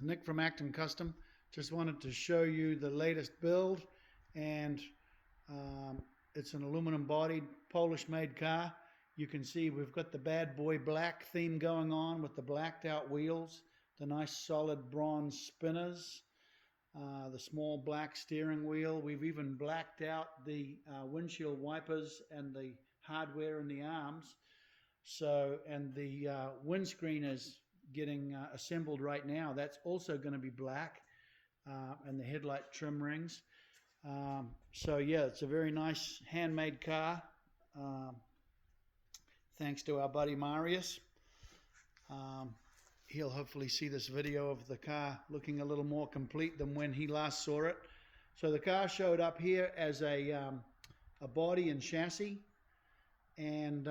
Nick from Acton Custom. Just wanted to show you the latest build, and it's an aluminum bodied Polish made car. You can see we've got the bad boy black theme going on with the blacked out wheels, the nice solid bronze spinners, the small black steering wheel. We've even blacked out the windshield wipers and the hardware in the arms. So, and the windscreen is getting assembled right now. That's also going to be black, and the headlight trim rings. So yeah, it's a very nice handmade car, thanks to our buddy Marius. He'll hopefully see this video of the car looking a little more complete than when he last saw it. So the car showed up here as a body and chassis, and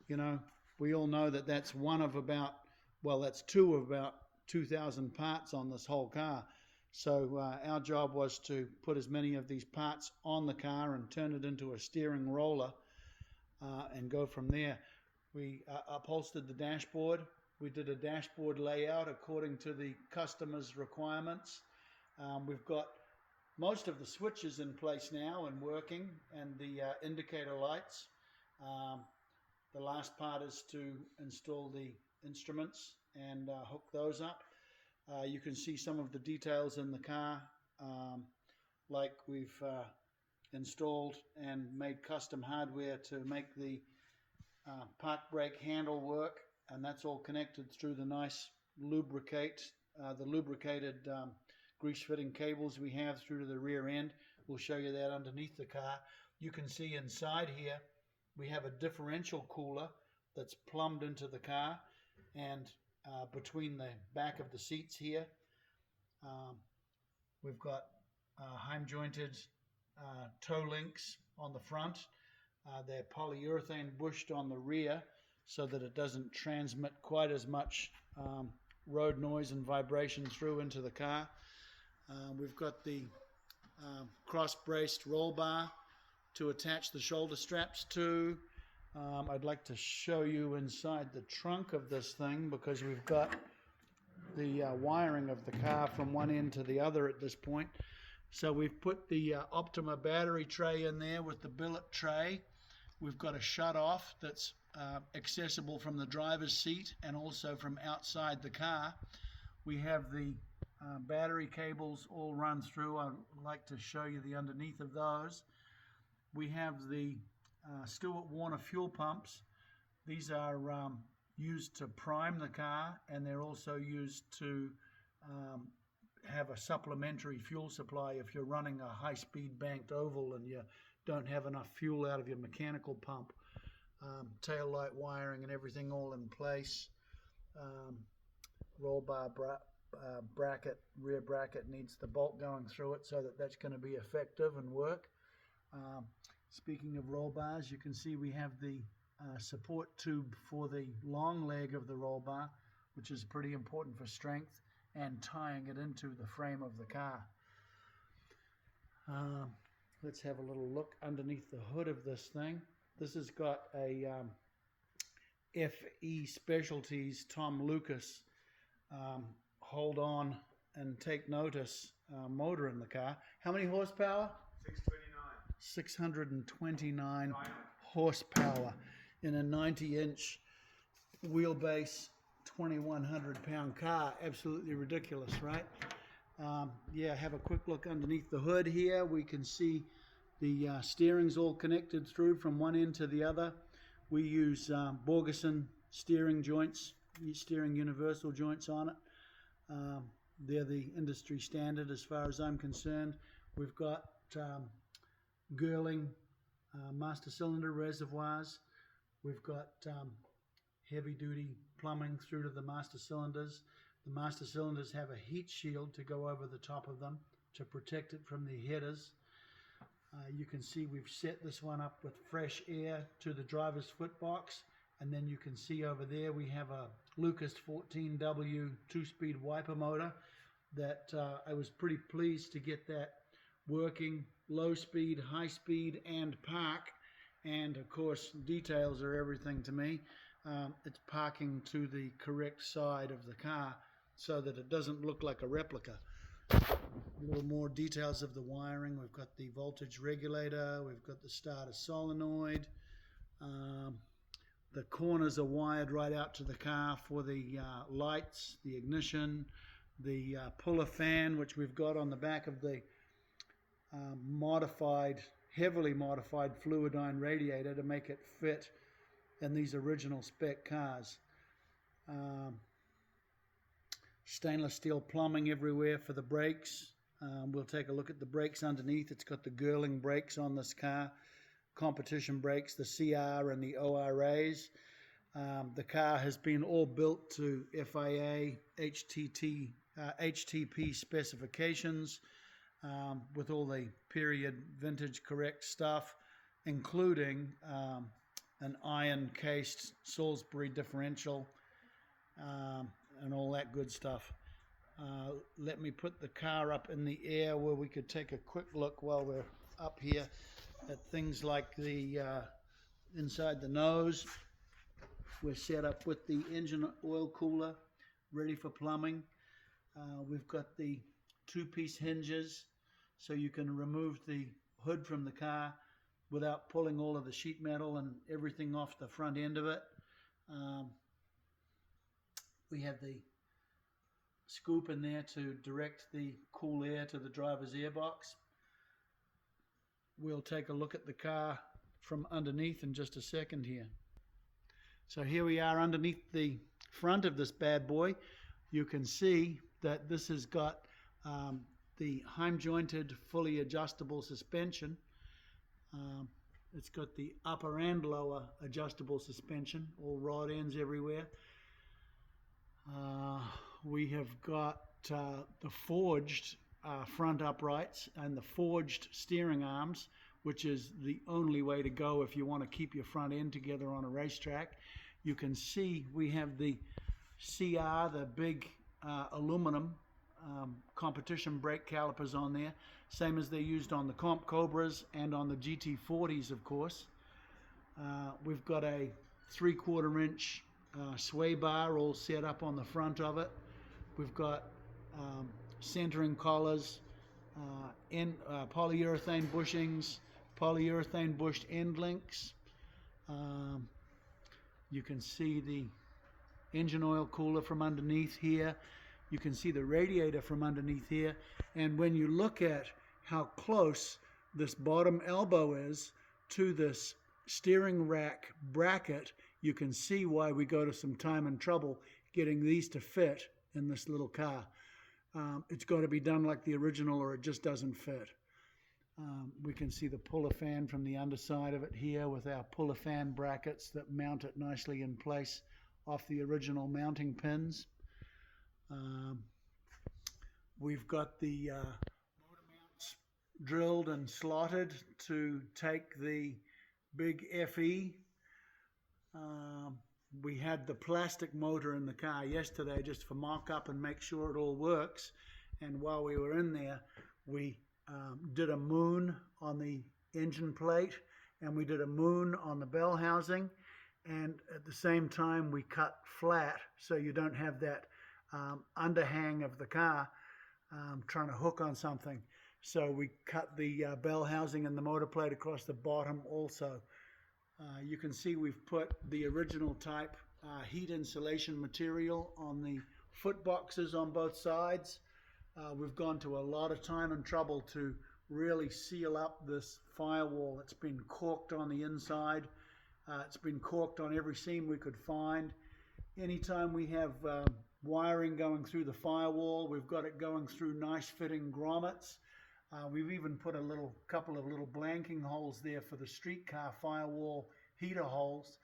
you know, we all know that that's one of about, well, that's two of about 2,000 parts on this whole car. So our job was to put as many of these parts on the car and turn it into a steering roller and go from there. We upholstered the dashboard. We did a dashboard layout according to the customer's requirements. We've got most of the switches in place now and working, and the indicator lights. The last part is to install the instruments and hook those up. You can see some of the details in the car, like we've installed and made custom hardware to make the park brake handle work, and that's all connected through the nice lubricated grease fitting cables we have through to the rear end. We'll show you that underneath the car. You can see inside here we have a differential cooler that's plumbed into the car, and between the back of the seats here, we've got heim jointed toe links on the front. They're polyurethane bushed on the rear so that it doesn't transmit quite as much road noise and vibration through into the car. We've got the cross-braced roll bar to attach the shoulder straps to. I'd like to show you inside the trunk of this thing, because we've got the wiring of the car from one end to the other at this point. So we've put the Optima battery tray in there with the billet tray. We've got a shut-off that's accessible from the driver's seat and also from outside the car. We have the battery cables all run through. I'd like to show you the underneath of those. We have the Stewart Warner fuel pumps. These are used to prime the car, and they're also used to have a supplementary fuel supply if you're running a high-speed banked oval and you don't have enough fuel out of your mechanical pump. Tail light wiring and everything all in place. Roll bar bracket, rear bracket needs the bolt going through it so that that's going to be effective and work. Speaking of roll bars, you can see we have the support tube for the long leg of the roll bar, which is pretty important for strength and tying it into the frame of the car. Let's have a little look underneath the hood of this thing. This has got a FE Specialties Tom Lucas hold on and take notice motor in the car. How many horsepower? 629 horsepower in a 90-inch wheelbase, 2,100 pound car. Absolutely ridiculous, right? Yeah, have a quick look underneath the hood here. We can see the steering's all connected through from one end to the other. We use Borgeson steering joints, steering universal joints on it. They're the industry standard as far as I'm concerned. We've got Girling master cylinder reservoirs. We've got heavy duty plumbing through to the master cylinders. The master cylinders have a heat shield to go over the top of them to protect it from the headers. You can see we've set this one up with fresh air to the driver's foot box, and then you can see over there we have a Lucas 14W 2-speed wiper motor that I was pretty pleased to get that working low speed, high speed, and park. And of course, details are everything to me. It's parking to the correct side of the car so that it doesn't look like a replica. A little more details of the wiring. We've got the voltage regulator, we've got the starter solenoid. The corners are wired right out to the car for the lights, the ignition, the puller fan, which we've got on the back of the heavily modified Fluidine radiator to make it fit in these original spec cars. Stainless steel plumbing everywhere for the brakes. We'll take a look at the brakes underneath. It's got the Girling brakes on this car, competition brakes, the CR and the ORAs. The car has been all built to FIA HTP specifications, with all the period vintage correct stuff, including an iron cased Salisbury differential, and all that good stuff. Let me put the car up in the air where we could take a quick look while we're up here at things like the inside the nose. We're set up with the engine oil cooler ready for plumbing. We've got the two-piece hinges so you can remove the hood from the car without pulling all of the sheet metal and everything off the front end of it. We have the scoop in there to direct the cool air to the driver's airbox. We'll take a look at the car from underneath in just a second here. So here we are underneath the front of this bad boy. You can see that this has got the Heim jointed fully adjustable suspension. It's got the upper and lower adjustable suspension, all rod ends everywhere. We have got the forged front uprights and the forged steering arms, which is the only way to go if you want to keep your front end together on a racetrack. You can see we have the CR, the big aluminum competition brake calipers on there, same as they used on the Comp Cobras and on the GT40s, of course. We've got a 3/4 inch sway bar all set up on the front of it. We've got centering collars, polyurethane bushings, polyurethane bushed end links. You can see the engine oil cooler from underneath here. You can see the radiator from underneath here. And when you look at how close this bottom elbow is to this steering rack bracket, you can see why we go to some time and trouble getting these to fit in this little car. It's got to be done like the original or it just doesn't fit. We can see the puller fan from the underside of it here with our puller fan brackets that mount it nicely in place off the original mounting pins. We've got the motor mounts drilled and slotted to take the big FE. We had the plastic motor in the car yesterday just for mock-up and make sure it all works. And while we were in there, we did a moon on the engine plate and we did a moon on the bell housing. And at the same time, we cut flat so you don't have that underhang of the car trying to hook on something. So we cut the bell housing and the motor plate across the bottom also. You can see we've put the original type heat insulation material on the foot boxes on both sides. We've gone to a lot of time and trouble to really seal up this firewall. It's been caulked on the inside. It's been caulked on every seam we could find. Anytime we have wiring going through the firewall, we've got it going through nice fitting grommets. We've even put a couple of little blanking holes there for the streetcar firewall heater holes,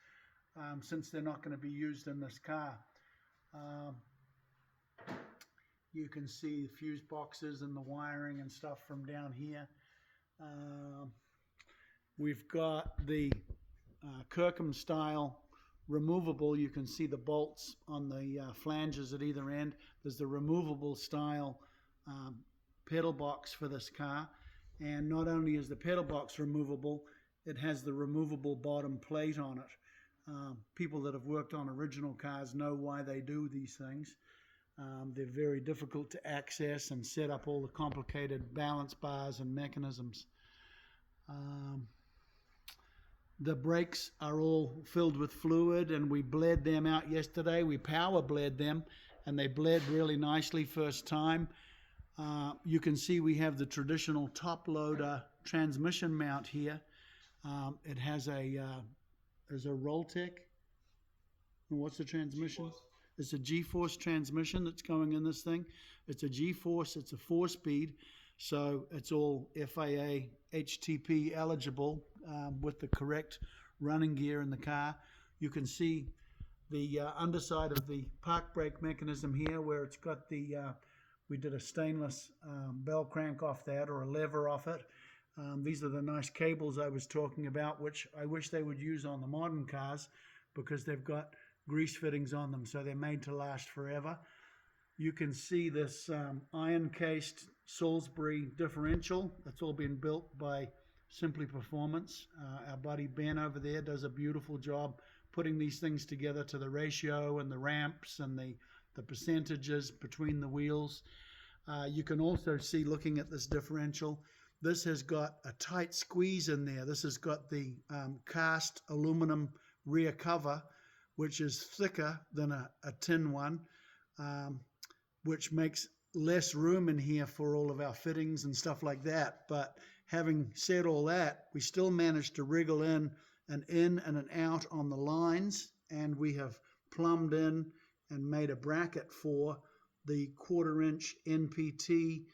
since they're not going to be used in this car. You can see the fuse boxes and the wiring and stuff from down here. We've got the Kirkham style removable. You can see the bolts on the flanges at either end. There's the removable style pedal box for this car, and not only is the pedal box removable, it has the removable bottom plate on it. People that have worked on original cars know why they do these things. They're very difficult to access and set up all the complicated balance bars and mechanisms. The brakes are all filled with fluid, and we bled them out yesterday. We power bled them, and they bled really nicely first time. You can see we have the traditional top loader transmission mount here. It has there's a Roltec. What's the transmission? G-force. It's a G-force transmission that's going in this thing. It's a G-force, it's a 4-speed, so it's all FIA HTP eligible with the correct running gear in the car. You can see the underside of the park brake mechanism here, where it's got the we did a stainless bell crank off that, or a lever off it. These are the nice cables I was talking about, which I wish they would use on the modern cars, because they've got grease fittings on them, so they're made to last forever. You can see this iron-cased Salisbury differential. That's all been built by Simply Performance. Our buddy Ben over there does a beautiful job putting these things together to the ratio and the ramps and the percentages between the wheels. You can also see, looking at this differential, this has got a tight squeeze in there. This has got the cast aluminum rear cover, which is thicker than a tin one, which makes less room in here for all of our fittings and stuff like that. But having said all that, we still managed to wriggle in and an out on the lines, and we have plumbed in and made a bracket for the 1/4 inch NPT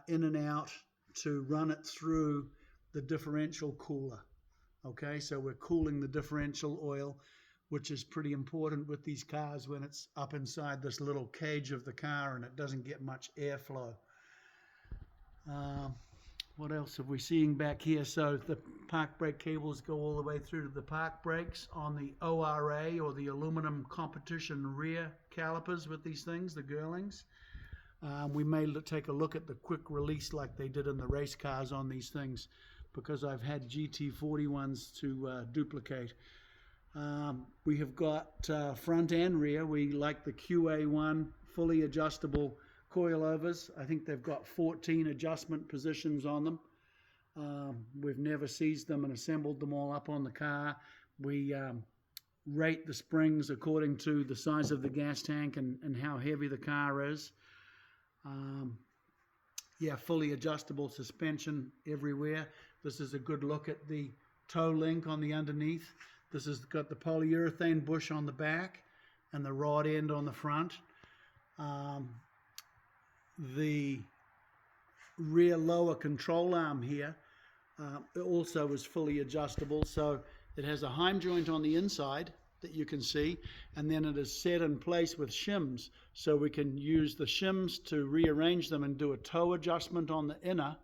in and out to run it through the differential cooler. Okay, so we're cooling the differential oil, which is pretty important with these cars when it's up inside this little cage of the car and it doesn't get much airflow. What else have we seeing back here? So the park brake cables go all the way through to the park brakes on the ORA, or the aluminum competition rear calipers with these things, the Girlings. We may take a look at the quick release like they did in the race cars on these things, because I've had GT40 ones to duplicate. We have got front and rear. We like the QA1 fully adjustable coilovers. I think they've got 14 adjustment positions on them. We've never seized them and assembled them all up on the car. We rate the springs according to the size of the gas tank and how heavy the car is. Yeah, fully adjustable suspension everywhere. This is a good look at the toe link on the underneath. This has got the polyurethane bush on the back and the rod end on the front. The rear lower control arm here also is fully adjustable. So it has a heim joint on the inside that you can see, and then it is set in place with shims. So we can use the shims to rearrange them and do a toe adjustment on the inner.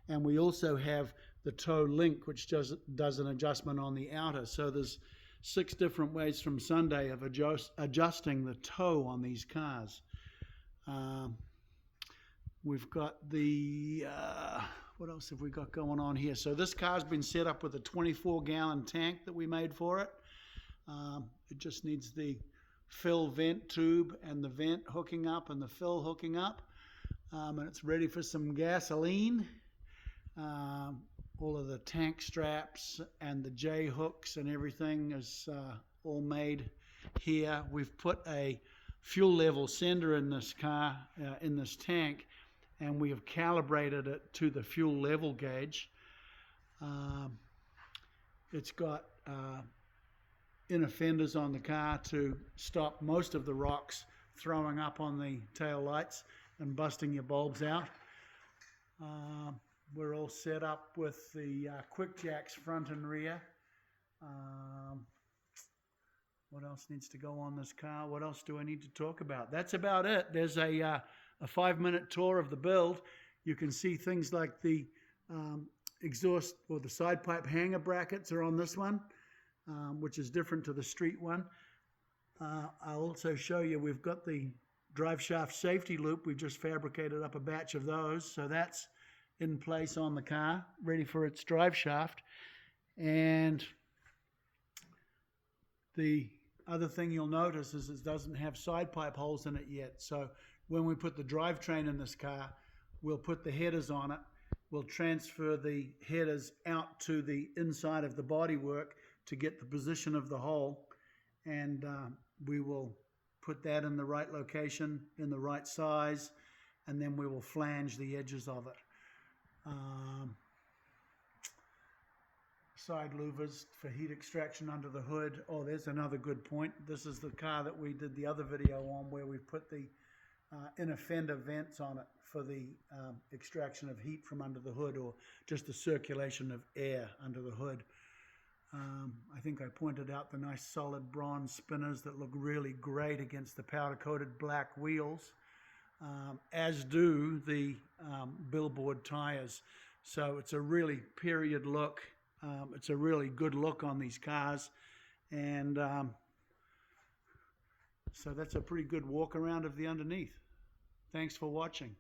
And we also have the toe link, which does an adjustment on the outer. So there's 6 different ways from Sunday of adjusting the toe on these cars. We've got the, what else have we got going on here? So this car's been set up with a 24-gallon tank that we made for it. It just needs the fill vent tube and the vent hooking up and the fill hooking up. And it's ready for some gasoline. All of the tank straps and the J hooks and everything is all made here. We've put a fuel level sender in this car, in this tank, and we have calibrated it to the fuel level gauge. It's got inner fenders on the car to stop most of the rocks throwing up on the tail lights and busting your bulbs out. We're all set up with the quick jacks front and rear. What else needs to go on this car? What else do I need to talk about? That's about it. There's a 5-minute tour of the build. You can see things like the exhaust or the side pipe hanger brackets are on this one, which is different to the street one. I'll also show you we've got the drive shaft safety loop. We've just fabricated up a batch of those, so that's in place on the car, ready for its drive shaft. And the other thing you'll notice is it doesn't have side pipe holes in it yet. So when we put the drivetrain in this car, we'll put the headers on it. We'll transfer the headers out to the inside of the bodywork to get the position of the hole, and we will put that in the right location, in the right size, and then we will flange the edges of it. Side louvers for heat extraction under the hood. Oh, there's another good point. This is the car that we did the other video on, where we put the inner fender vents on it for the extraction of heat from under the hood, or just the circulation of air under the hood. I think I pointed out the nice solid bronze spinners that look really great against the powder-coated black wheels, as do the billboard tires. So it's a really period look. It's a really good look on these cars, and so that's a pretty good walk around of the underneath. Thanks for watching.